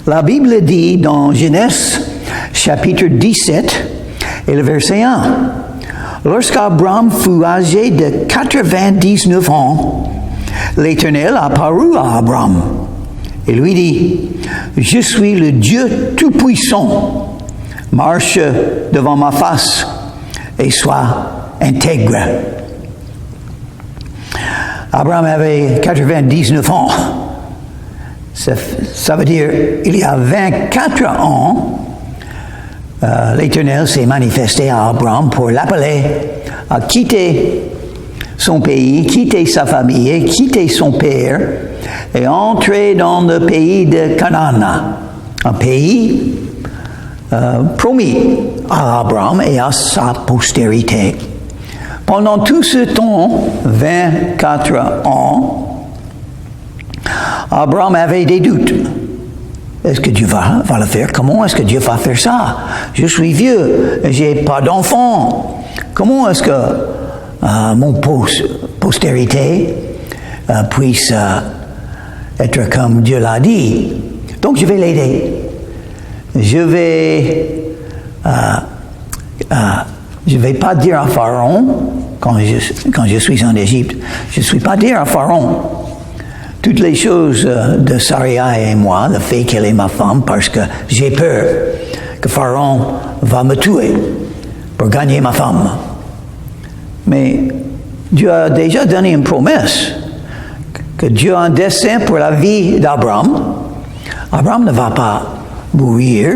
La Bible dit dans Genèse, chapitre 17, et le verset 1, « Lorsqu'Abraham fut âgé de 99 ans, l'Éternel apparut à Abraham et lui dit, « Je suis le Dieu Tout-Puissant, marche devant ma face et sois intègre. » Abraham avait 99 ans. Ça veut dire, il y a 24 ans, l'Éternel s'est manifesté à Abraham pour l'appeler à quitter son pays, quitter sa famille, quitter son père et entrer dans le pays de Canaan, un pays promis à Abraham et à sa postérité. Pendant tout ce temps, 24 ans, Abraham avait des doutes. Est-ce que Dieu va le faire? Comment est-ce que Dieu va faire ça? Je suis vieux, j'ai pas d'enfant. Comment est-ce que mon postérité puisse être comme Dieu l'a dit? Donc je vais l'aider. Je vais pas dire à Pharaon, quand je suis en Égypte, je ne suis pas dire à Pharaon toutes les choses de Sarai et moi, le fait qu'elle est ma femme, parce que j'ai peur que Pharaon va me tuer pour gagner ma femme. Mais Dieu a déjà donné une promesse, que Dieu a un dessein pour la vie d'Abraham. Abraham ne va pas mourir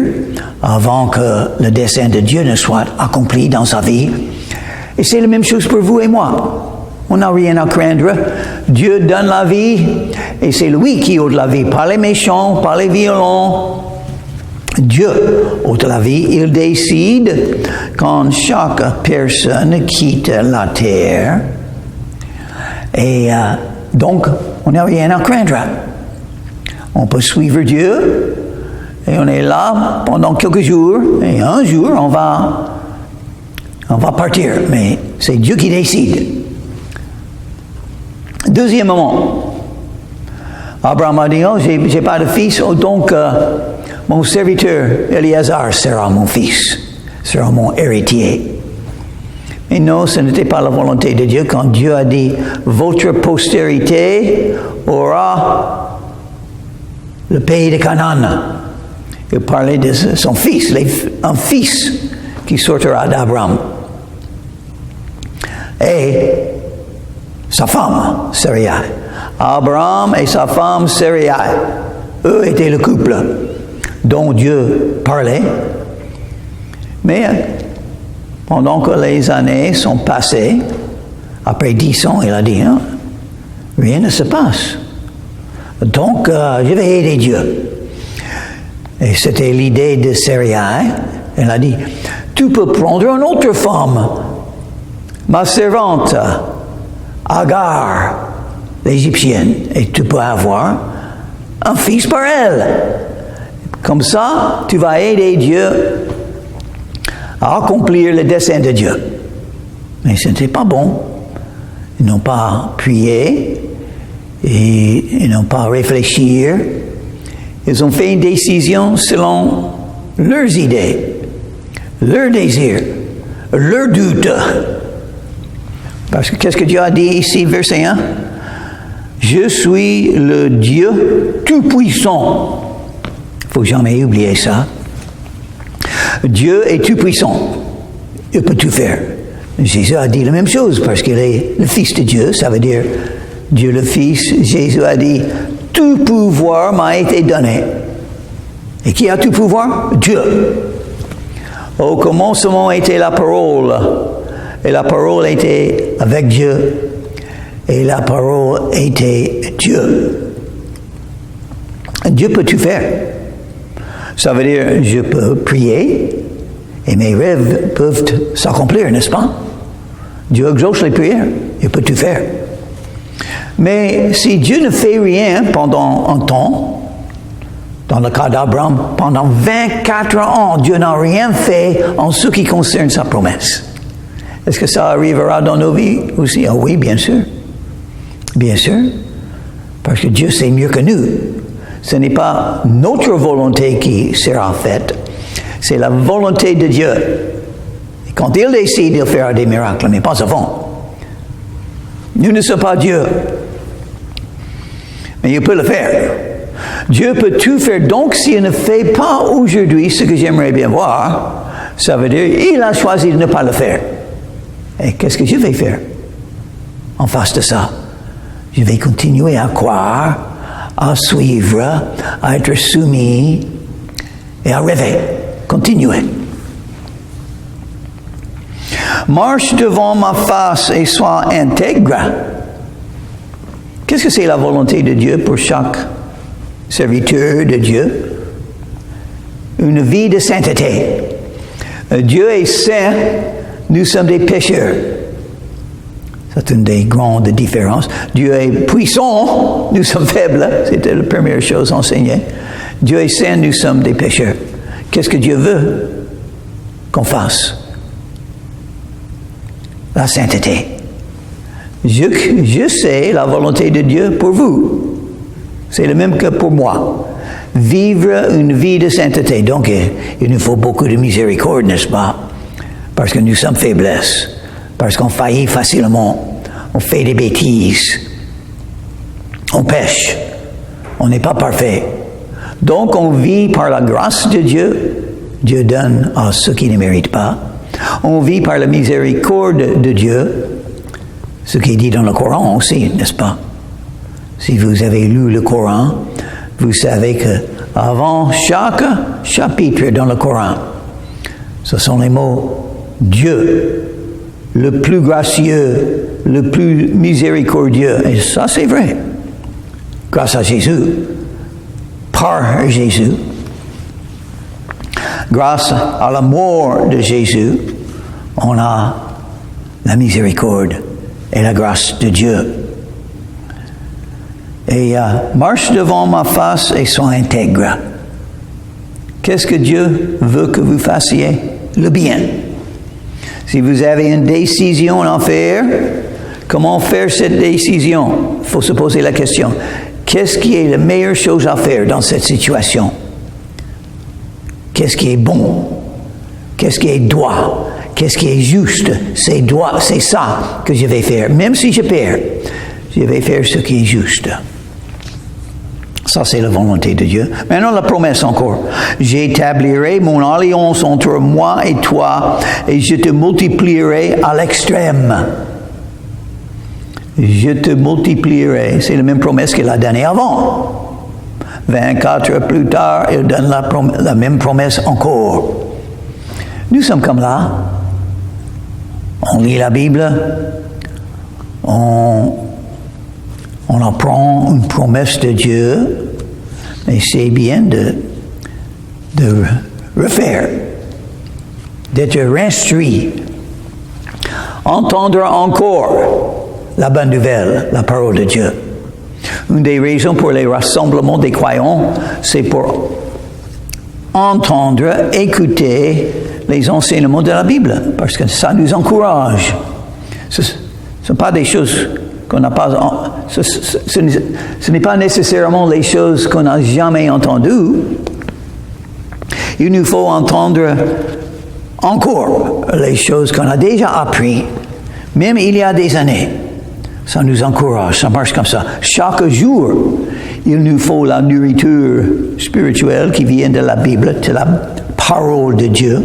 avant que le dessein de Dieu ne soit accompli dans sa vie. Et c'est la même chose pour vous et moi. On n'a rien à craindre. Dieu donne la vie et c'est lui qui ôte la vie, pas les méchants, pas les violents. Dieu ôte la vie. Il décide quand chaque personne quitte la terre. Et donc, on n'a rien à craindre. On peut suivre Dieu et on est là pendant quelques jours et un jour on va partir. Mais c'est Dieu qui décide. Deuxièmement, Abraham a dit, oh, j'ai pas de fils, donc mon serviteur Eliezer sera mon fils, sera mon héritier. Mais non, ce n'était pas la volonté de Dieu quand Dieu a dit, votre postérité aura le pays de Canaan. Il parlait de son fils, un fils qui sortira d'Abraham. Et sa femme, Sarai. Abraham et sa femme, Sarai. Eux étaient le couple dont Dieu parlait. Mais pendant que les années sont passées, après 10 ans, il a dit, hein, rien ne se passe. Donc, je vais aider Dieu. Et c'était l'idée de Sarai. Elle a dit, tu peux prendre une autre femme, ma servante, Agar, l'Égyptienne, et tu peux avoir un fils par elle. Comme ça, tu vas aider Dieu à accomplir le dessein de Dieu. Mais ce n'était pas bon. Ils n'ont pas prié et ils n'ont pas réfléchi. Ils ont fait une décision selon leurs idées, leurs désirs, leurs doutes. Parce que qu'est-ce que Dieu a dit ici, verset 1? Je suis le Dieu Tout-Puissant. Il ne faut jamais oublier ça. Dieu est Tout-Puissant. Il peut tout faire. Jésus a dit la même chose parce qu'il est le Fils de Dieu. Ça veut dire Dieu le Fils. Jésus a dit, tout pouvoir m'a été donné. Et qui a tout pouvoir? Dieu. Au commencement était la parole. Et la parole était avec Dieu. Et la parole était Dieu. Dieu peut tout faire. Ça veut dire, je peux prier et mes rêves peuvent s'accomplir, n'est-ce pas? Dieu exauce les prières. Il peut tout faire. Mais si Dieu ne fait rien pendant un temps, dans le cas d'Abraham, pendant 24 ans, Dieu n'a rien fait en ce qui concerne sa promesse. Est-ce que ça arrivera dans nos vies aussi? Ah oui, bien sûr. Bien sûr. Parce que Dieu sait mieux que nous ce n'est pas notre volonté qui sera faite, c'est la volonté de Dieu. Et quand il décide, il fera des miracles, mais pas avant. Nous ne sommes pas Dieu, mais il peut le faire. Dieu peut tout faire. Donc, s'il ne fait pas aujourd'hui ce que j'aimerais bien voir, ça veut dire qu'il a choisi de ne pas le faire. Et qu'est-ce que je vais faire en face de ça? Je vais continuer à croire, à suivre, à être soumis et à rêver. Continuer. Marche devant ma face et sois intègre. Qu'est-ce que c'est la volonté de Dieu pour chaque serviteur de Dieu? Une vie de sainteté. Dieu est saint, nous sommes des pécheurs. C'est une des grandes différences. Dieu est puissant, nous sommes faibles. C'était la première chose enseignée. Dieu est saint, nous sommes des pécheurs. Qu'est-ce que Dieu veut qu'on fasse? La sainteté. Je sais la volonté de Dieu pour vous. C'est le même que pour moi. Vivre une vie de sainteté. Donc, il nous faut beaucoup de miséricorde, n'est-ce pas? Parce que nous sommes faiblesses. Parce qu'on faillit facilement. On fait des bêtises. On pêche. On n'est pas parfait. Donc, on vit par la grâce de Dieu. Dieu donne à ceux qui ne méritent pas. On vit par la miséricorde de Dieu. Ce qui est dit dans le Coran aussi, n'est-ce pas? Si vous avez lu le Coran, vous savez que avant chaque chapitre dans le Coran, ce sont les mots Dieu, le plus gracieux, le plus miséricordieux. Et ça, c'est vrai. Grâce à Jésus, par Jésus, grâce à la mort de Jésus, on a la miséricorde et la grâce de Dieu. Et marche devant ma face et sois intègre. Qu'est-ce que Dieu veut que vous fassiez? Le bien. Si vous avez une décision à faire, comment faire cette décision? Il faut se poser la question. Qu'est-ce qui est la meilleure chose à faire dans cette situation? Qu'est-ce qui est bon? Qu'est-ce qui est droit? Qu'est-ce qui est juste? C'est droit, c'est ça que je vais faire. Même si je perds, je vais faire ce qui est juste. Ça, c'est la volonté de Dieu. Maintenant, la promesse encore. J'établirai mon alliance entre moi et toi, et je te multiplierai à l'extrême. Je te multiplierai. C'est la même promesse qu'il a donnée avant. 24 heures plus tard, il donne la même promesse encore. Nous sommes comme là. On lit la Bible. On apprend une promesse de Dieu. Mais c'est bien de refaire. D'être instruit. Entendre encore la bonne nouvelle, la parole de Dieu. Une des raisons pour les rassemblements des croyants, c'est pour entendre, écouter les enseignements de la Bible, parce que ça nous encourage. Ce ne sont pas des choses qu'on n'a pas... Ce n'est pas nécessairement les choses qu'on n'a jamais entendues. Il nous faut entendre encore les choses qu'on a déjà apprises, même il y a des années. Ça nous encourage, ça marche comme ça. Chaque jour, il nous faut la nourriture spirituelle qui vient de la Bible, de la parole de Dieu.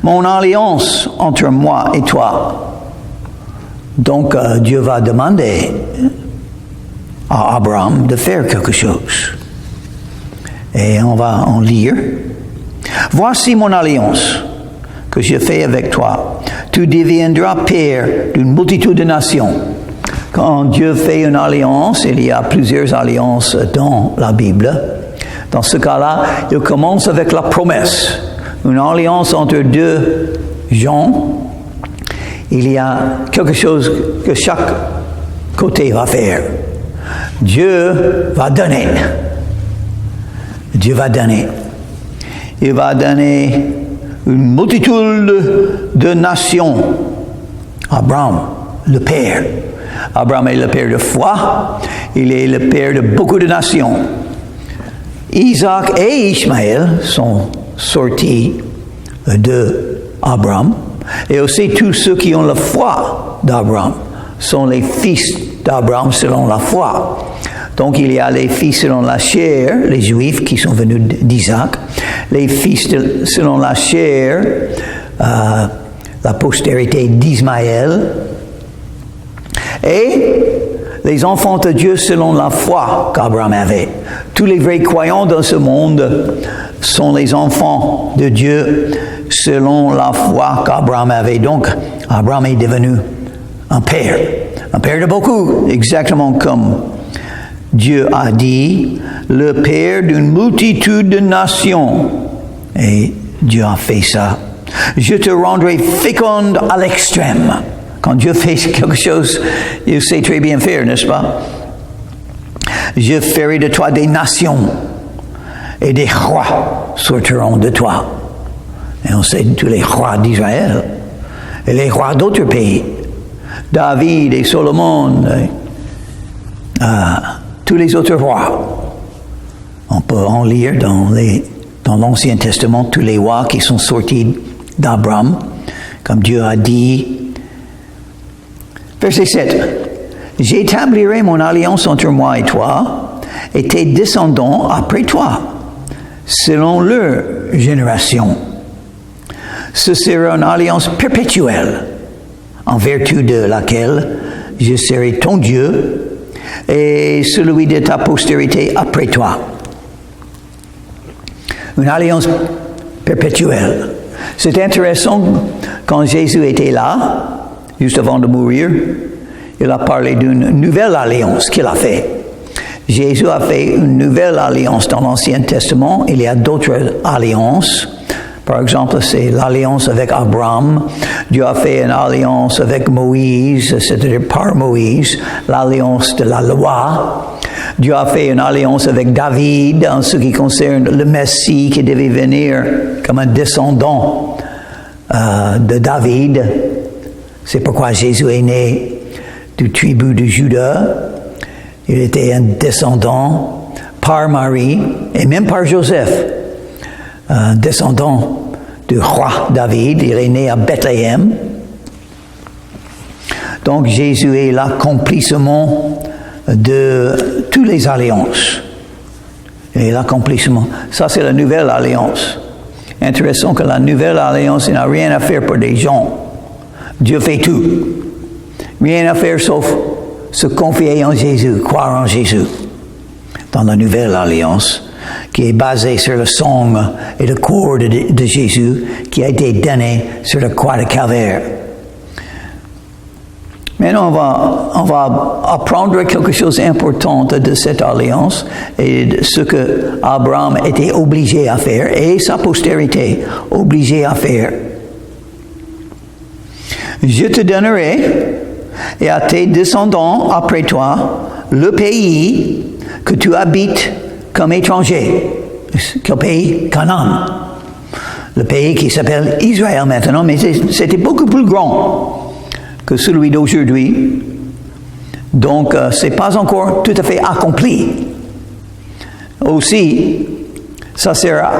Mon alliance entre moi et toi. Donc, Dieu va demander à Abraham de faire quelque chose. Et on va en lire. Voici mon alliance que je fais avec toi. Tu deviendras père d'une multitude de nations. Quand Dieu fait une alliance, il y a plusieurs alliances dans la Bible. Dans ce cas-là, il commence avec la promesse. Une alliance entre deux gens. Il y a quelque chose que chaque côté va faire. Dieu va donner. Dieu va donner. Il va donner une multitude de nations. Abraham, le père. Abraham est le père de foi. Il est le père de beaucoup de nations. Isaac et Ishmaël sont sortis de Abraham. Et aussi tous ceux qui ont la foi d'Abraham sont les fils d'Abraham selon la foi. Donc il y a les fils selon la chair, les Juifs qui sont venus d'Isaac, les fils selon la chair, la postérité d'Ismaël, et les enfants de Dieu selon la foi qu'Abraham avait. Tous les vrais croyants dans ce monde sont les enfants de Dieu selon la foi qu'Abraham avait. Donc, Abraham est devenu un père de beaucoup, exactement comme Dieu a dit, le père d'une multitude de nations. Et Dieu a fait ça. Je te rendrai féconde à l'extrême. Quand Dieu fait quelque chose, il sait très bien faire, n'est-ce pas? Je ferai de toi des nations et des rois sortiront de toi. Et on sait tous les rois d'Israël et les rois d'autres pays. David et Salomon, tous les autres rois. On peut en lire dans l'Ancien Testament tous les rois qui sont sortis d'Abraham, comme Dieu a dit. Verset 7. J'établirai mon alliance entre moi et toi, et tes descendants après toi, selon leur génération. Ce sera une alliance perpétuelle, en vertu de laquelle je serai ton Dieu et celui de ta postérité après toi. Une alliance perpétuelle. C'est intéressant, quand Jésus était là, juste avant de mourir, il a parlé d'une nouvelle alliance qu'il a fait. Jésus a fait une nouvelle alliance dans l'Ancien Testament. Il y a d'autres alliances. Par exemple, c'est l'alliance avec Abraham. Dieu a fait une alliance avec Moïse, c'est-à-dire par Moïse, l'alliance de la loi. Dieu a fait une alliance avec David en ce qui concerne le Messie qui devait venir comme un descendant de David. C'est pourquoi Jésus est né du tribu de Juda. Il était un descendant par Marie et même par Joseph, un descendant du roi David. Il est né à Bethléem. Donc Jésus est l'accomplissement de toutes les alliances. Et l'accomplissement, ça c'est la nouvelle alliance. Intéressant que la nouvelle alliance n'a rien à faire pour des gens. Dieu fait tout. Rien à faire sauf se confier en Jésus, croire en Jésus. Dans la nouvelle alliance, qui est basée sur le sang et le corps de Jésus, qui a été donné sur la croix de Calvaire. Maintenant, on va apprendre quelque chose d'important de cette alliance et de ce que Abraham était obligé à faire et sa postérité obligée à faire. Je te donnerai et à tes descendants après toi le pays que tu habites comme étranger. Quel pays? Canaan. Le pays qui s'appelle Israël maintenant, mais c'était beaucoup plus grand que celui d'aujourd'hui. Donc, ce n'est pas encore tout à fait accompli. Aussi, ça sera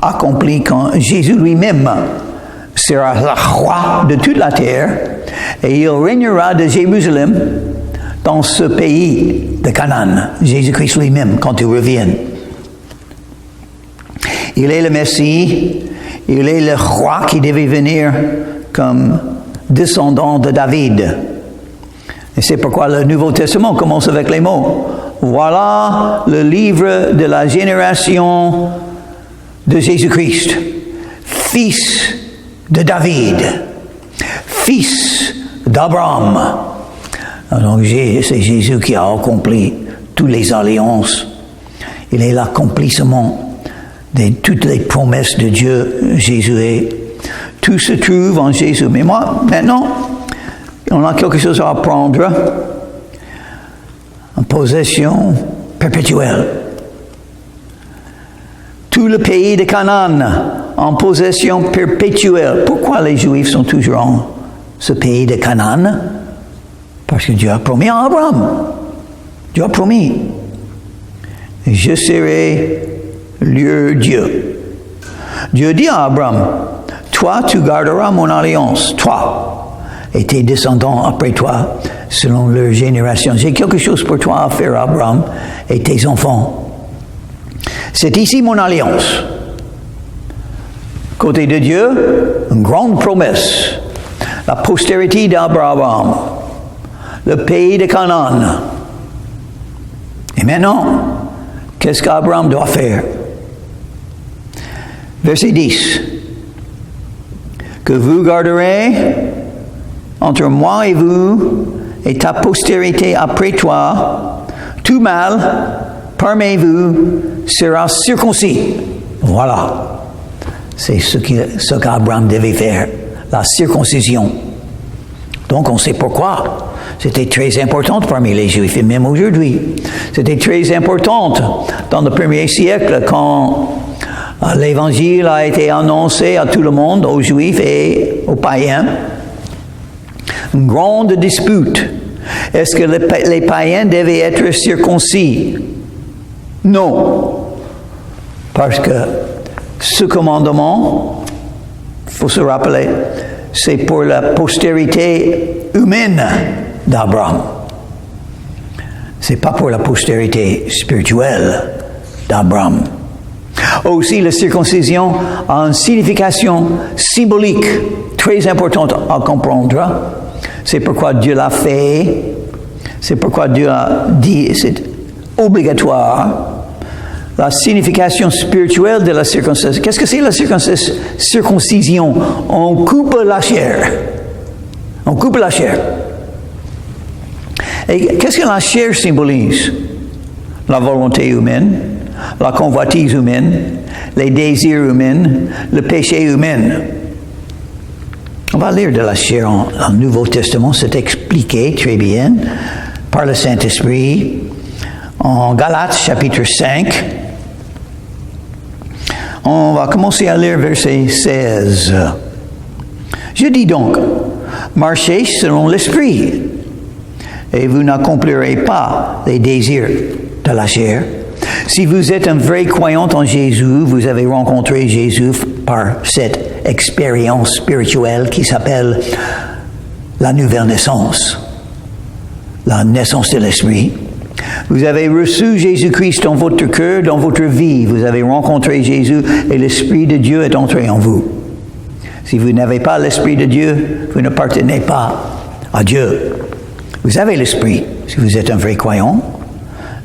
accompli quand Jésus lui-même sera le roi de toute la terre et il régnera de Jérusalem dans ce pays de Canaan. Jésus-Christ lui-même, quand il revient. Il est le Messie, il est le roi qui devait venir comme descendant de David. Et c'est pourquoi le Nouveau Testament commence avec les mots. Voilà le livre de la génération de Jésus-Christ, fils de David, fils d'Abraham. Donc c'est Jésus qui a accompli toutes les alliances. Il est l'accomplissement de toutes les promesses de Dieu. Jésus est. Tout se trouve en Jésus. Mais maintenant, on a quelque chose à apprendre. En possession perpétuelle. Tout le pays de Canaan en possession perpétuelle. Pourquoi les Juifs sont toujours en ce pays de Canaan? Parce que Dieu a promis à Abraham. Dieu a promis. Je serai leur Dieu. Dieu dit à Abraham, toi, tu garderas mon alliance, toi, et tes descendants après toi, selon leur génération. J'ai quelque chose pour toi à faire, Abraham, et tes enfants. C'est ici mon alliance. Côté de Dieu, une grande promesse. La postérité d'Abraham, le pays de Canaan. Et maintenant, qu'est-ce qu'Abraham doit faire? Verset 10. Que vous garderez entre moi et vous et ta postérité après toi, tout mâle parmi vous sera circoncis. Voilà. C'est ce qu'Abraham devait faire, la circoncision. Donc on sait pourquoi. C'était très important parmi les Juifs, et même aujourd'hui. C'était très important dans le premier siècle quand l'Évangile a été annoncé à tout le monde, aux Juifs et aux païens. Une grande dispute. Est-ce que les païens devaient être circoncis? Non. Parce que ce commandement, il faut se rappeler, c'est pour la postérité humaine d'Abraham. C'est pas pour la postérité spirituelle d'Abraham. Aussi, la circoncision a une signification symbolique très importante à comprendre. C'est pourquoi Dieu l'a fait. C'est pourquoi Dieu a dit c'est obligatoire. La signification spirituelle de la circoncision. Qu'est-ce que c'est la circoncision? On coupe la chair. On coupe la chair. Et qu'est-ce que la chair symbolise? La volonté humaine, la convoitise humaine, les désirs humains, le péché humain. On va lire de la chair dans le Nouveau Testament, c'est expliqué très bien par le Saint-Esprit. En Galates chapitre 5, on va commencer à lire verset 16. Je dis donc, marchez selon l'Esprit, et vous n'accomplirez pas les désirs de la chair. Si vous êtes un vrai croyant en Jésus, vous avez rencontré Jésus par cette expérience spirituelle qui s'appelle la nouvelle naissance, la naissance de l'Esprit. Vous avez reçu Jésus-Christ dans votre cœur, dans votre vie. Vous avez rencontré Jésus et l'Esprit de Dieu est entré en vous. Si vous n'avez pas l'Esprit de Dieu, vous n'appartenez pas à Dieu. Vous avez l'Esprit, si vous êtes un vrai croyant,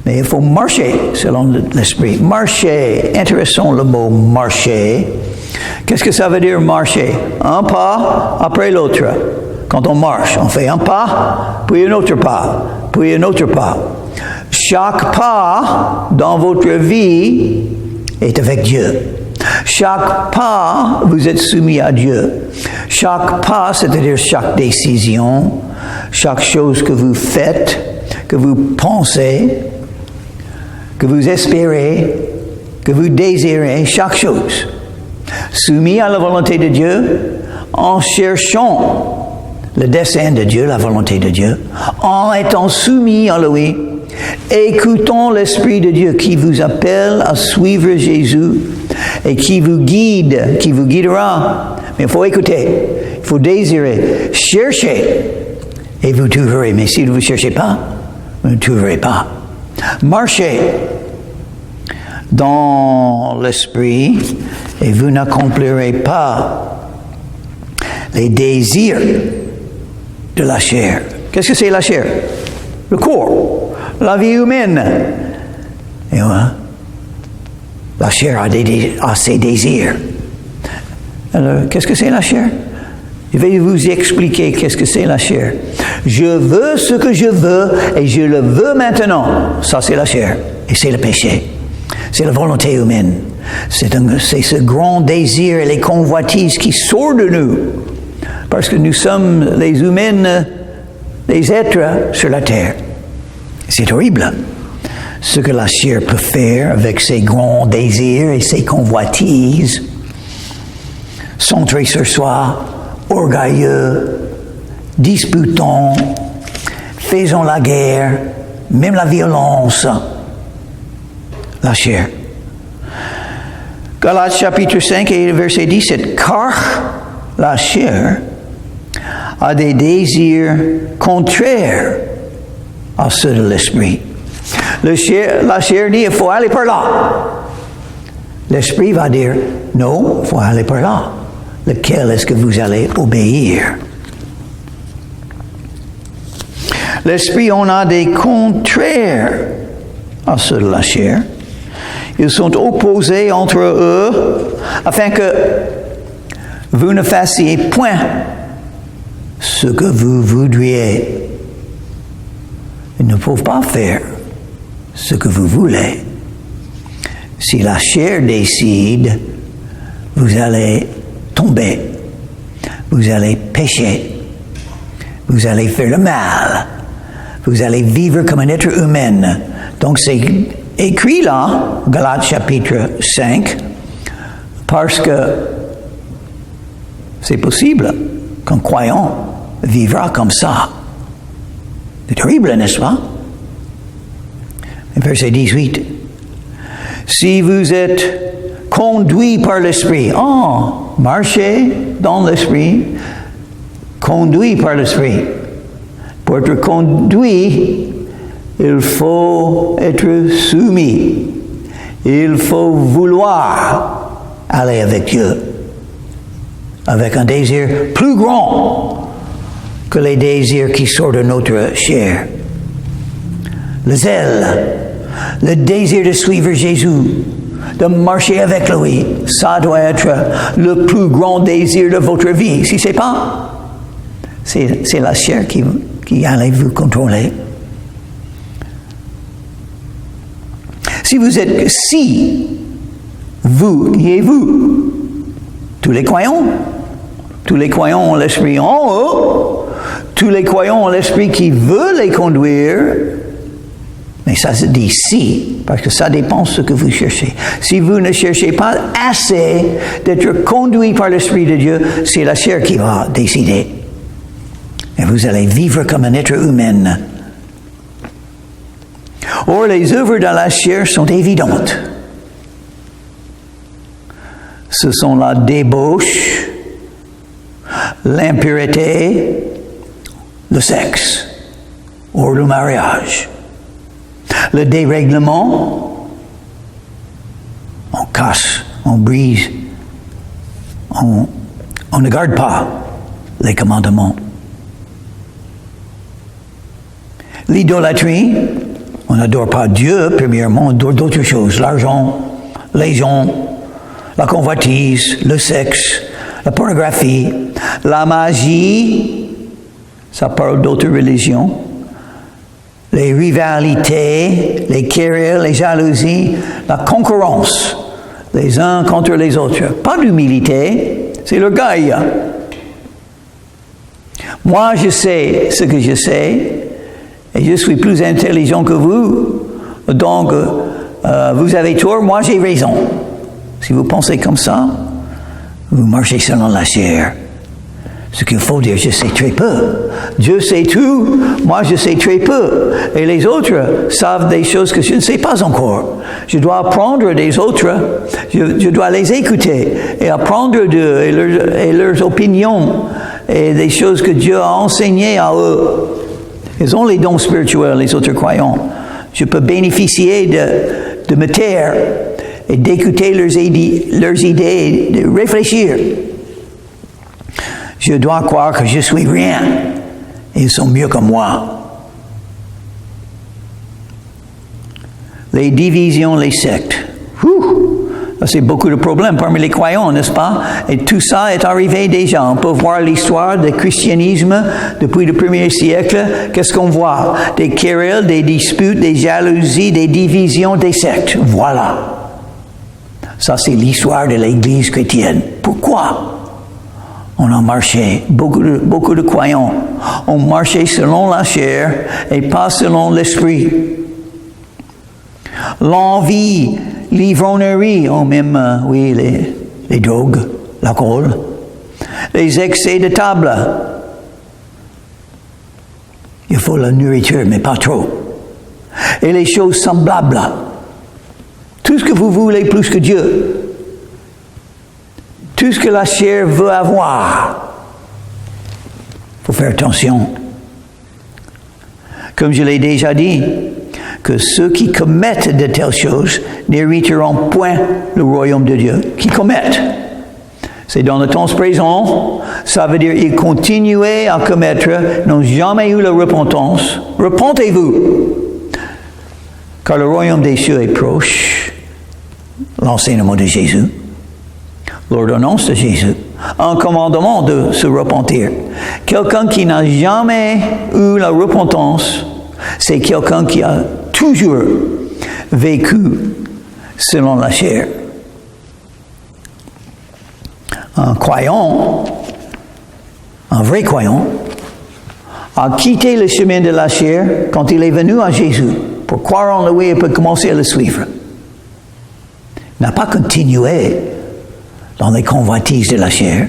mais il faut marcher selon l'Esprit. Marcher, intéressant le mot marcher. Qu'est-ce que ça veut dire marcher? Un pas après l'autre. Quand on marche, on fait un pas, puis un autre pas, puis un autre pas. Chaque pas dans votre vie est avec Dieu. Chaque pas, vous êtes soumis à Dieu. Chaque pas, c'est-à-dire chaque décision, chaque chose que vous faites, que vous pensez, que vous espérez, que vous désirez, chaque chose, soumis à la volonté de Dieu, en cherchant le dessein de Dieu, la volonté de Dieu, en étant soumis à lui, écoutons l'Esprit de Dieu qui vous appelle à suivre Jésus et qui vous guide, qui vous guidera. Mais il faut écouter, il faut désirer, chercher et vous trouverez. Mais si vous ne cherchez pas, vous ne trouverez pas. Marchez dans l'Esprit et vous n'accomplirez pas les désirs de la chair. Qu'est-ce que c'est la chair? Le corps, la vie humaine. Et la chair a ses désirs. Alors, qu'est-ce que c'est la chair? Je vais vous expliquer qu'est-ce que c'est la chair. Je veux ce que je veux et je le veux maintenant. Ça, c'est la chair. Et c'est le péché. C'est la volonté humaine. C'est ce grand désir et les convoitises qui sortent de nous. Parce que nous sommes les humains, les êtres sur la terre. C'est horrible. Ce que la chair peut faire avec ses grands désirs et ses convoitises. Centré sur soi, orgueilleux, disputant, faisons la guerre, même la violence, la chair. Galates chapitre 5 et verset 17. Car la chair a des désirs contraires à ceux de l'esprit. La chair dit, il faut aller par là. L'esprit va dire, non, il faut aller par là. Lequel est-ce que vous allez obéir? L'esprit, on a des contraires à ceux de la chair. Ils sont opposés entre eux afin que vous ne fassiez point ce que vous voudriez. Ils ne peuvent pas faire ce que vous voulez. Si la chair décide, vous allez tomber, vous allez pécher, vous allez faire le mal, vous allez vivre comme un être humain. Donc c'est écrit là, Galates chapitre 5, parce que c'est possible qu'un croyant vivra comme ça. C'est terrible, n'est-ce pas? Verset 18. Si vous êtes conduit par l'Esprit, marchez dans l'Esprit, conduit par l'Esprit. Pour être conduit, il faut être soumis. Il faut vouloir aller avec Dieu, avec un désir plus grand que les désirs qui sortent de notre chair. Le zèle, le désir de suivre Jésus, de marcher avec lui, ça doit être le plus grand désir de votre vie. Si ce n'est pas, c'est la chair qui allait vous contrôler. Si vous êtes, vous, qui êtes vous? Tous les croyants ont l'esprit en haut, tous les croyants ont l'esprit qui veut les conduire, mais ça se dit si, parce que ça dépend de ce que vous cherchez. Si vous ne cherchez pas assez d'être conduit par l'Esprit de Dieu, c'est la chair qui va décider. Et vous allez vivre comme un être humain. Or, les œuvres de la chair sont évidentes. Ce sont la débauche, l'impureté, le sexe, ou le mariage. Le dérèglement, on casse, on brise, on ne garde pas les commandements. L'idolâtrie, on n'adore pas Dieu, premièrement, on adore d'autres choses, l'argent, les gens, la convoitise, le sexe, la pornographie, la magie, ça parle d'autres religions, les rivalités, les querelles, les jalousies, la concurrence, les uns contre les autres. Pas d'humilité, c'est l'orgueil. Moi, je sais ce que je sais, et je suis plus intelligent que vous, donc vous avez tort, moi j'ai raison. Si vous pensez comme ça, vous marchez selon la chair. Ce qu'il faut dire, je sais très peu. Dieu sait tout, moi je sais très peu. Et les autres savent des choses que je ne sais pas encore. Je dois apprendre des autres, je dois les écouter et apprendre d'eux et leurs opinions et des choses que Dieu a enseignées à eux. Ils ont les dons spirituels, les autres croyants. Je peux bénéficier de me taire et d'écouter leurs idées, de réfléchir. Je dois croire que je suis rien. Ils sont mieux que moi. Les divisions, les sectes. C'est beaucoup de problèmes parmi les croyants, n'est-ce pas? Et tout ça est arrivé déjà. On peut voir l'histoire du christianisme depuis le 1er siècle. Qu'est-ce qu'on voit? Des querelles, des disputes, des jalousies, des divisions, des sectes. Voilà. Ça, c'est l'histoire de l'Église chrétienne. Pourquoi? On a marché, beaucoup de croyants ont marché selon la chair et pas selon l'esprit. L'envie, l'ivrognerie, même, les drogues, l'alcool, les excès de table, Il faut la nourriture, mais pas trop. Et les choses semblables. Tout ce que vous voulez plus que Dieu. Tout ce que la chair veut avoir. Il faut faire attention. Comme je l'ai déjà dit, que ceux qui commettent de telles choses n'hériteront point le royaume de Dieu. Qui commettent. C'est dans le temps présent, ça veut dire ils continuaient à commettre, n'ont jamais eu la repentance. Repentez-vous, car le royaume des cieux est proche. L'enseignement de Jésus, l'ordonnance de Jésus, un commandement de se repentir. Quelqu'un qui n'a jamais eu la repentance, c'est quelqu'un qui a toujours vécu selon la chair. Un croyant, un vrai croyant, a quitté le chemin de la chair quand il est venu à Jésus pour croire en lui et pour commencer à le suivre. Il n'a pas continué dans les convoitises de la chair,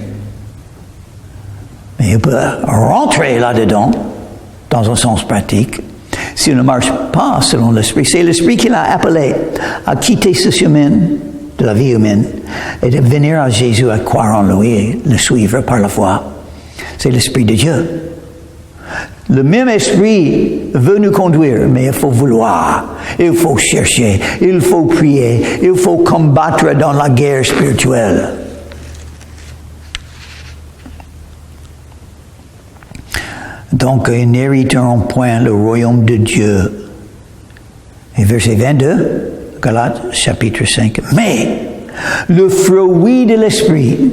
mais il peut rentrer là-dedans dans un sens pratique. S'il ne marche pas selon l'Esprit, c'est l'Esprit qui l'a appelé à quitter ce chemin de la vie humaine et de venir à Jésus à croire en lui et le suivre par la foi. C'est l'Esprit de Dieu. Le même Esprit veut nous conduire, mais il faut vouloir, il faut chercher, il faut prier, il faut combattre dans la guerre spirituelle. Donc, ils n'hériteront point le royaume de Dieu. Et verset 22, Galates, chapitre 5. Mais, le fruit de l'Esprit,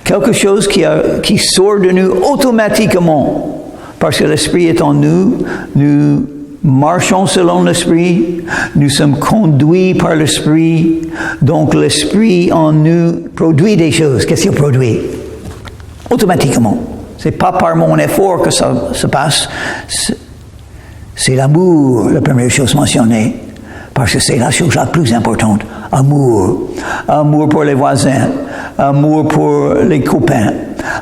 quelque chose qui sort de nous automatiquement, parce que l'Esprit est en nous, nous marchons selon l'Esprit, nous sommes conduits par l'Esprit, donc l'Esprit en nous produit des choses. Qu'est-ce qu'il produit? Automatiquement. C'est pas par mon effort que ça se passe. C'est l'amour, la première chose mentionnée. Parce que c'est la chose la plus importante. Amour. Amour pour les voisins. Amour pour les copains.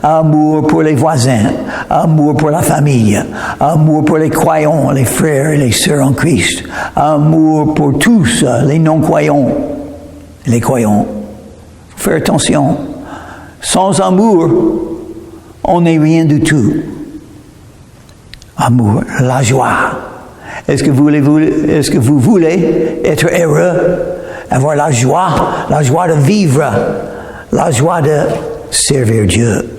Amour pour les voisins. Amour pour la famille. Amour pour les croyants, les frères et les sœurs en Christ. Amour pour tous, les non-croyants, les croyants. Faut faire attention. Sans amour, on n'est rien du tout. Amour, la joie. Est-ce que vous voulez être heureux, avoir la joie de vivre, la joie de servir Dieu,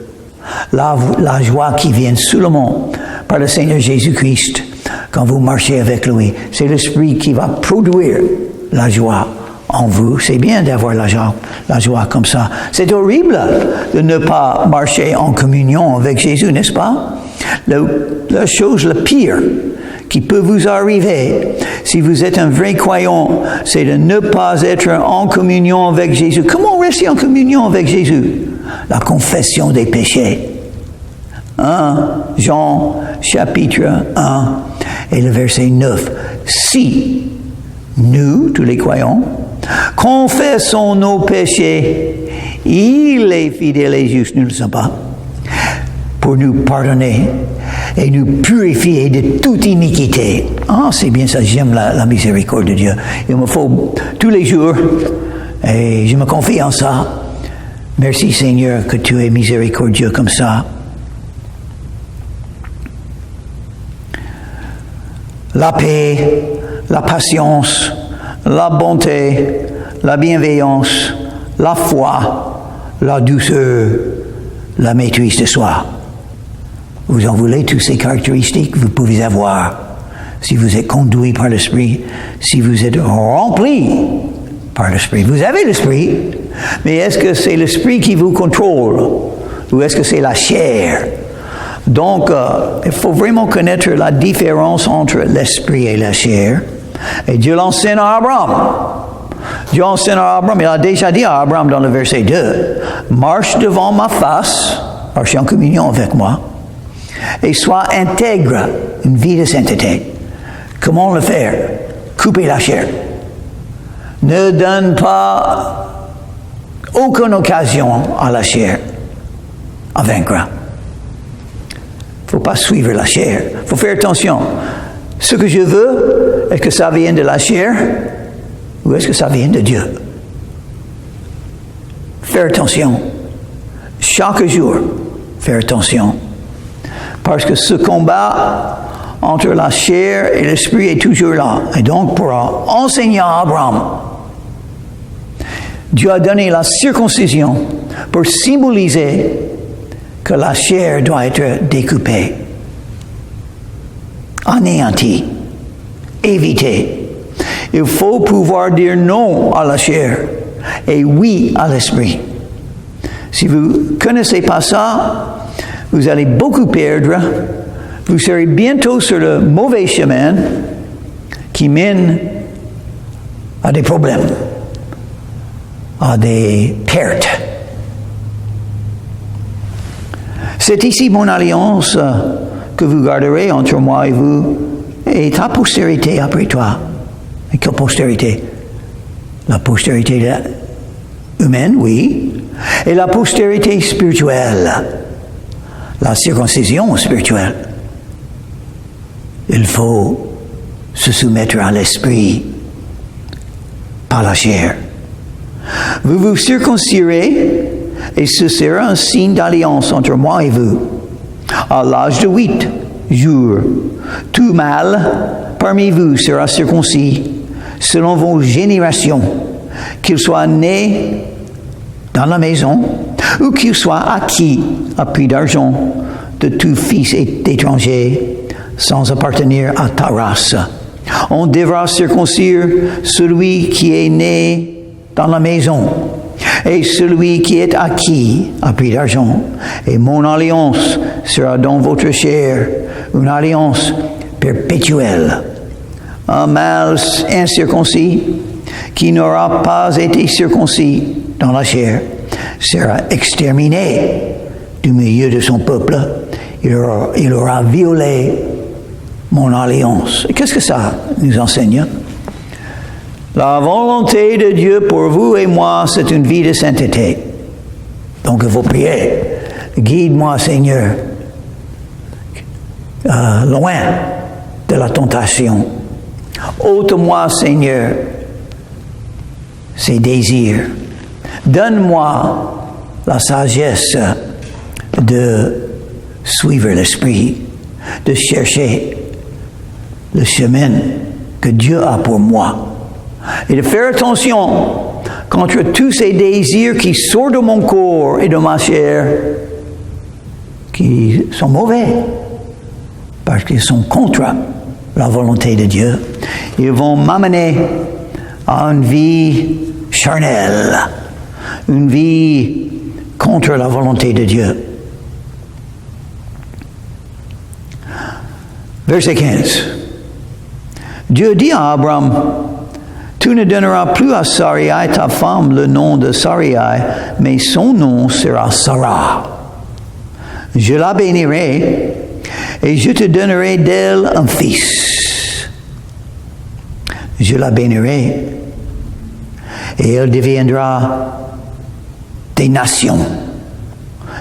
la joie qui vient seulement par le Seigneur Jésus-Christ quand vous marchez avec lui. C'est l'Esprit qui va produire la joie en vous. C'est bien d'avoir la joie comme ça. C'est horrible de ne pas marcher en communion avec Jésus, n'est-ce pas? La chose la pire qui peut vous arriver, si vous êtes un vrai croyant, c'est de ne pas être en communion avec Jésus. Comment rester en communion avec Jésus? La confession des péchés. 1 Jean chapitre 1 et le verset 9. Si nous, tous les croyants, confessons nos péchés, il est fidèle et juste, nous ne le sommes pas, pour nous pardonner et nous purifier de toute iniquité. Ah, c'est bien ça, j'aime la miséricorde de Dieu. Il me faut tous les jours, et je me confie en ça. Merci Seigneur que tu es miséricordieux comme ça. La paix, la patience, la bonté, la bienveillance, la foi, la douceur, la maîtrise de soi. Vous en voulez toutes ces caractéristiques, vous pouvez avoir si vous êtes conduit par l'Esprit, si vous êtes rempli par l'Esprit. Vous avez l'Esprit, mais est-ce que c'est l'Esprit qui vous contrôle ou est-ce que c'est la chair? Donc, il faut vraiment connaître la différence entre l'Esprit et la chair. Et Dieu l'enseigne à Abraham. Dieu enseigne à Abraham, il a déjà dit à Abraham dans le verset 2, « Marche devant ma face, marche en communion avec moi, et sois intègre, une vie de sainteté. » Comment le faire? Couper la chair. Ne donne pas aucune occasion à la chair à vaincre. faut pas suivre la chair. Il faut faire attention. Ce que je veux, est-ce que ça vient de la chair ou est-ce que ça vient de Dieu? Faire attention. Chaque jour, faire attention. Parce que ce combat entre la chair et l'esprit est toujours là. Et donc, pour enseigner à Abraham, Dieu a donné la circoncision pour symboliser que la chair doit être découpée, anéantie, évitée. Il faut pouvoir dire non à la chair et oui à l'esprit. Si vous ne connaissez pas ça, vous allez beaucoup perdre. Vous serez bientôt sur le mauvais chemin qui mène à des problèmes, à des pertes. C'est ici mon alliance que vous garderez entre moi et vous et ta postérité après toi. Et quelle postérité? La postérité humaine, oui, et la postérité spirituelle, la circoncision spirituelle. Il faut se soumettre à l'esprit, pas la chair. Vous vous circoncirez et ce sera un signe d'alliance entre moi et vous. À l'âge de 8 jours, tout mâle parmi vous sera circoncis selon vos générations, qu'il soit né dans la maison ou qu'il soit acquis à prix d'argent de tout fils étranger sans appartenir à ta race. On devra circoncire celui qui est né dans la maison et celui qui est acquis à prix d'argent. Et mon alliance sera dans votre chair, une alliance perpétuelle. Un mâle incirconcis qui n'aura pas été circoncis dans la chair sera exterminé du milieu de son peuple. Il aura violé mon alliance. Et qu'est-ce que ça nous enseigne? La volonté de Dieu pour vous et moi, c'est une vie de sainteté. Donc il faut prier. Guide-moi, Seigneur, loin de la tentation. Ôte-moi, Seigneur, ces désirs. Donne-moi la sagesse de suivre l'esprit, de chercher le chemin que Dieu a pour moi. Et de faire attention contre tous ces désirs qui sortent de mon corps et de ma chair, qui sont mauvais, parce qu'ils sont contre la volonté de Dieu. Ils vont m'amener à une vie charnelle, une vie contre la volonté de Dieu. Verset 15. Dieu dit à Abraham, tu ne donneras plus à Sarai, ta femme, le nom de Sarai, mais son nom sera Sarah. Je la bénirai et je te donnerai d'elle un fils. Je la bénirai et elle deviendra des nations,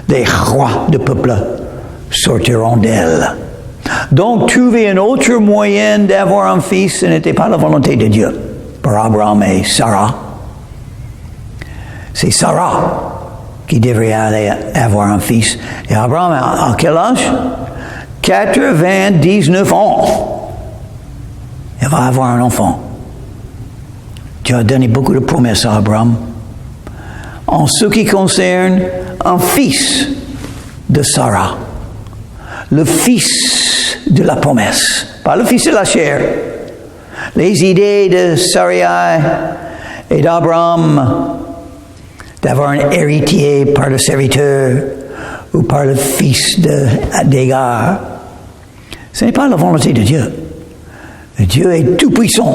des rois de peuples sortiront d'elle. Donc, trouver un autre moyen d'avoir un fils, ce n'était pas la volonté de Dieu pour Abraham et Sarah. C'est Sarah qui devrait aller avoir un fils. Et Abraham, à quel âge? 99 ans. Il va avoir un enfant. Dieu a donné beaucoup de promesses à Abraham. En ce qui concerne un fils de Sarah, le fils de la promesse, pas le fils de la chair. Les idées de Sarai et d'Abraham d'avoir un héritier par le serviteur ou par le fils d'Agar, ce n'est pas la volonté de Dieu. Dieu est tout puissant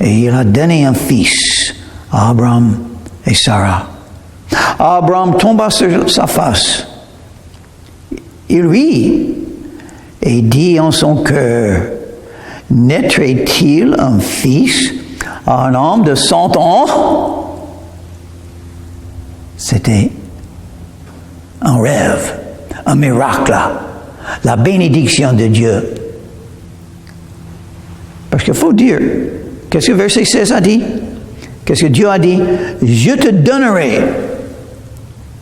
et il a donné un fils à Abraham et Sarah. Abraham tomba sur sa face. Il rit et dit en son cœur, naîtrait-il un fils à un homme de 100 ans? C'était un rêve. un miracle, la bénédiction de Dieu. Parce qu'il faut dire, qu'est-ce que verset 16 a dit? Qu'est-ce que Dieu a dit? Je te donnerai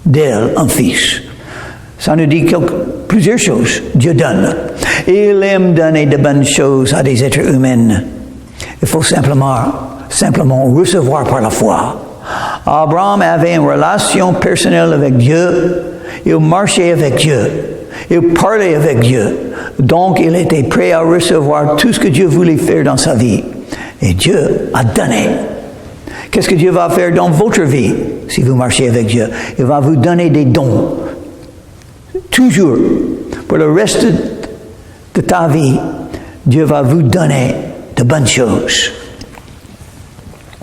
d'elle un fils. Ça nous dit plusieurs choses. Dieu donne. Il aime donner de bonnes choses à des êtres humains. Il faut simplement recevoir par la foi. Abraham avait une relation personnelle avec Dieu. Il marchait avec Dieu. Il parlait avec Dieu. Donc, il était prêt à recevoir tout ce que Dieu voulait faire dans sa vie. Et Dieu a donné. Qu'est-ce que Dieu va faire dans votre vie si vous marchez avec Dieu? Il va vous donner des dons. Toujours. Pour le reste de ta vie, Dieu va vous donner de bonnes choses.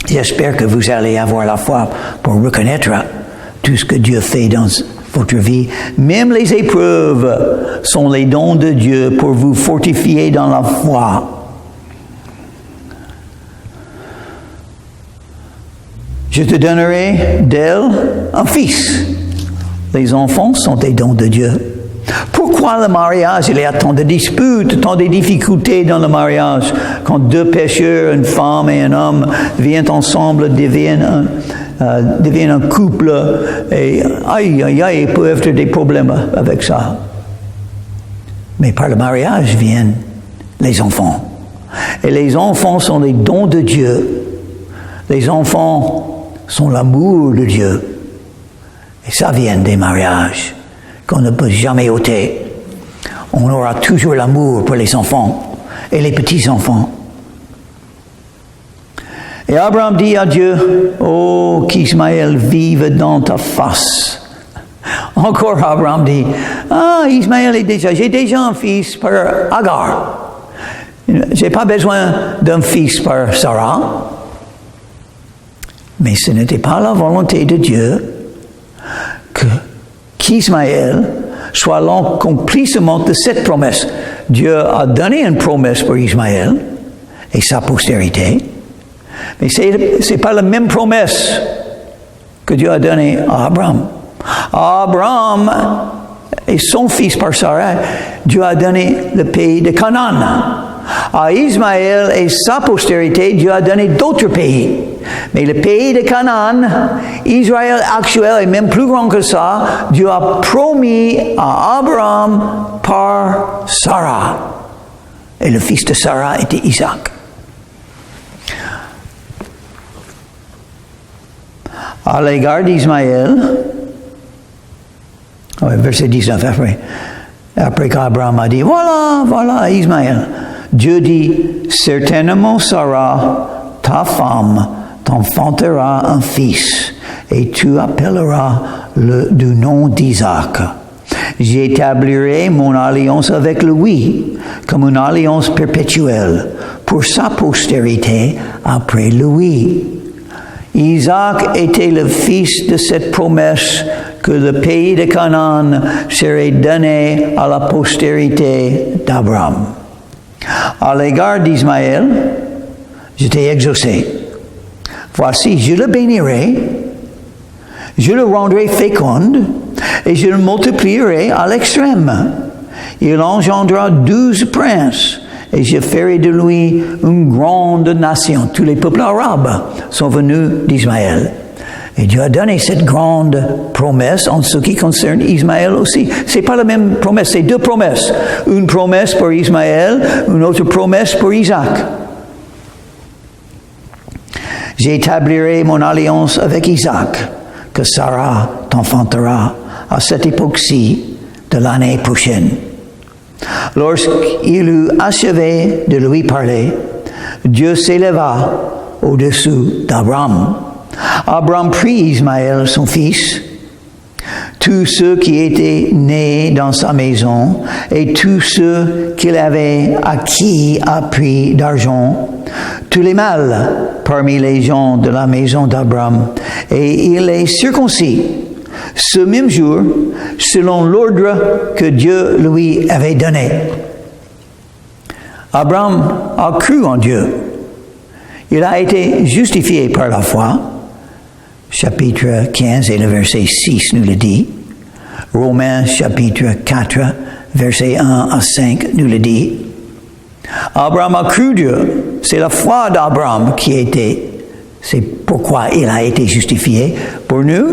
J'espère que vous allez avoir la foi pour reconnaître tout ce que Dieu fait dans votre vie. Même les épreuves sont les dons de Dieu pour vous fortifier dans la foi. Je te donnerai d'elle un fils. Les enfants sont des dons de Dieu. Pourquoi le mariage? Il y a tant de disputes, tant de difficultés dans le mariage. Quand deux pécheurs, une femme et un homme, viennent ensemble, deviennent un couple, et ils peuvent avoir des problèmes avec ça. Mais par le mariage viennent les enfants. Et les enfants sont les dons de Dieu. Les enfants sont l'amour de Dieu. Et ça vient des mariages qu'on ne peut jamais ôter. On aura toujours l'amour pour les enfants et les petits-enfants. Et Abraham dit à Dieu, « Oh, qu'Ismaël vive dans ta face. » Encore Abraham dit, « Ah, Ismaël j'ai déjà un fils par Agar. J'ai pas besoin d'un fils par Sarah. » Mais ce n'était pas la volonté de Dieu qu'Ismaël soit l'accomplissement de cette promesse. Dieu a donné une promesse pour Ismaël et sa postérité, mais ce n'est pas la même promesse que Dieu a donnée à Abraham. Abraham et son fils par Sarah, Dieu a donné le pays de Canaan. À Ismaël et sa postérité, Dieu a donné d'autres pays. Mais le pays de Canaan, Israël actuel est même plus grand que ça, Dieu a promis à Abraham par Sarah. Et le fils de Sarah était Isaac. À l'égard d'Ismaël, verset 19 après qu'Abraham a dit, voilà Ismaël. Dieu dit, certainement Sarah, ta femme, t'enfantera un fils, et tu appelleras du nom d'Isaac. J'établirai mon alliance avec lui, comme une alliance perpétuelle, pour sa postérité après lui. Isaac était le fils de cette promesse que le pays de Canaan serait donné à la postérité d'Abraham. À l'égard d'Ismaël, je t'ai exaucé. Voici, je le bénirai, je le rendrai fécond, et je le multiplierai à l'extrême. Il engendrera 12 princes, et je ferai de lui une grande nation. Tous les peuples arabes sont venus d'Ismaël. Et Dieu a donné cette grande promesse en ce qui concerne Ismaël aussi. C'est pas la même promesse, c'est deux promesses. Une promesse pour Ismaël, une autre promesse pour Isaac. J'établirai mon alliance avec Isaac, que Sarah t'enfantera à cette époque-ci de l'année prochaine. Lorsqu'il eut achevé de lui parler, Dieu s'éleva au-dessous d'Abraham. Abraham prit Ismaël, son fils, tous ceux qui étaient nés dans sa maison et tous ceux qu'il avait acquis à prix d'argent, tous les mâles parmi les gens de la maison d'Abraham, et il les circoncis ce même jour selon l'ordre que Dieu lui avait donné. Abraham a cru en Dieu. Il a été justifié par la foi. Chapitre 15 et le verset 6 nous le dit. Romains chapitre 4, versets 1 à 5 nous le dit. Abraham a cru Dieu. C'est la foi d'Abraham c'est pourquoi il a été justifié. Pour nous,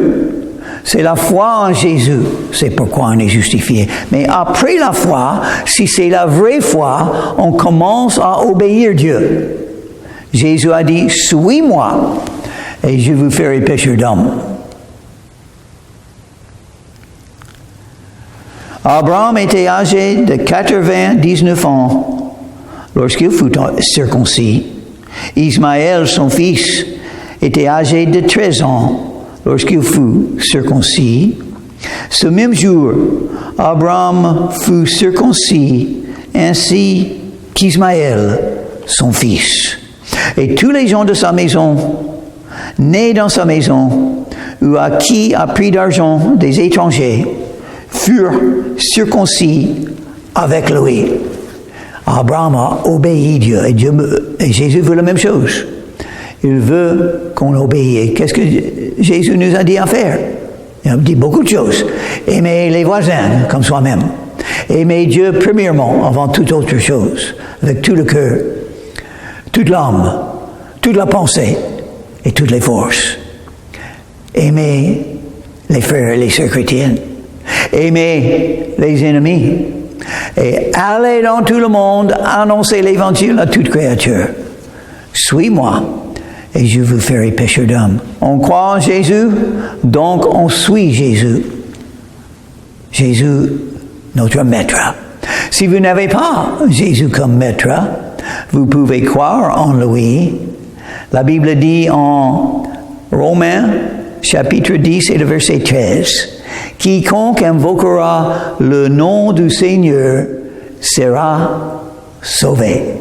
c'est la foi en Jésus. C'est pourquoi on est justifié. Mais après la foi, si c'est la vraie foi, on commence à obéir Dieu. Jésus a dit, suis-moi et je vous ferai pécheur d'hommes. Abraham était âgé de 99 ans lorsqu'il fut circoncis. Ismaël, son fils, était âgé de 13 ans lorsqu'il fut circoncis. Ce même jour, Abraham fut circoncis ainsi qu'Ismaël, son fils. Et tous les gens de sa maison, nés dans sa maison, ou à qui a pris d'argent des étrangers, furent circoncis avec lui. Abraham a obéi Dieu et Jésus veut la même chose. Il veut qu'on obéisse. Qu'est-ce que Jésus nous a dit à faire? Il a dit beaucoup de choses. Aimer les voisins comme soi-même. Aimer Dieu premièrement avant toute autre chose, avec tout le cœur, toute l'âme, toute la pensée et toutes les forces. Aimer les frères et les sœurs chrétiennes. Aimer les ennemis. Et aller dans tout le monde, annoncer l'évangile à toute créature. Suis-moi et je vous ferai pécheur d'hommes. On croit en Jésus, donc on suit Jésus. Jésus, notre maître. Si vous n'avez pas Jésus comme maître, vous pouvez croire en lui. La Bible dit en Romains, chapitre 10 et le verset 13, « Quiconque invoquera le nom du Seigneur sera sauvé. »